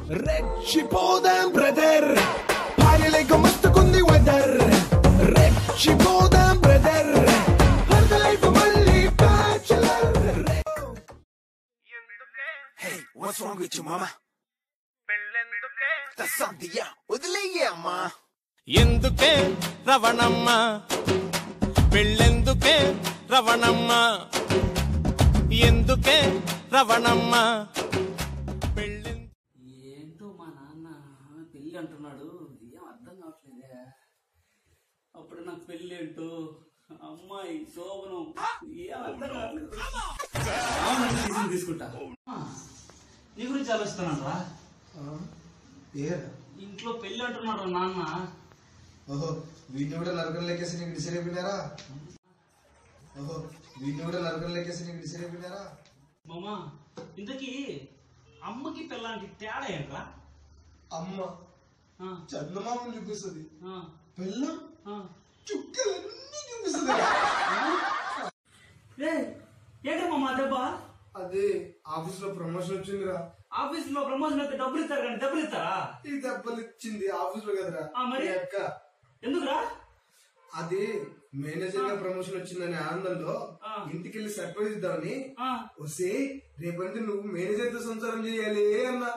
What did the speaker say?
రెచ్చిపోదాం brother, పాయలేక మస్తుకుంది weather. రెచ్చిపోదాం brother, life మళ్ళీ bachelor. Hey, what's wrong with you, mama? పెళ్ళెందుకే తసందియా వదిలేయమ్మా. ఎందుకే రవణమ్మ పెళ్ళెందుకే రవణమ్మ, ఎందుకే రవణమ్మ పెళ్ళె. ఏంటో మా నాన్న పెళ్ళి అంటున్నాడు, ఏం అర్థం కావట్లేదే. అప్పుడు నాకు పెళ్ళి ఏంటో, అమ్మాయి శోభనం, ఏం అర్థం కావట్లేదు. తీసుకుంటా నీ గురించి ఆలోచిస్తున్నాను రా. ఇంట్లో పెళ్లి అంటున్నాడు రా నాన్న. ఓహో, వీడిని కూడా నరకం లెక్కేసి నీకు డిసైపోయినారా? ఓహో, వీడిని కూడా నరకం లెక్కేసి నీకు డిసైపోయినారా? మామా, ఇంతకీ అమ్మకి పెళ్ళాంటి తేడా ఏంట్రా? అమ్మ చందమామని చూపిస్తుంది, పెళ్ళం చుక్కలన్నీ చూపిస్తుంది. ఏంటో మామా దెబ్బ? అదే ఆఫీస్ లో ప్రమోషన్ వచ్చిందిరా. ఆఫీస్ లో ప్రమోషన్ అయితే డబ్బులు ఇస్తారు కానీ దెబ్బలు ఇస్తారా? ఈ దెబ్బలు ఇచ్చింది ఆఫీస్ లో కదరా. మరి అక్క ఎందుకురా? అది మేనేజర్ గా ప్రమోషన్ వచ్చిందని ఆనందంలో ఇంటికెళ్ళి సర్ప్రైజ్ ఇద్దామని వస్తే రేపటి నువ్వు మేనేజర్ తో సంసారం చేయాలి అన్నా.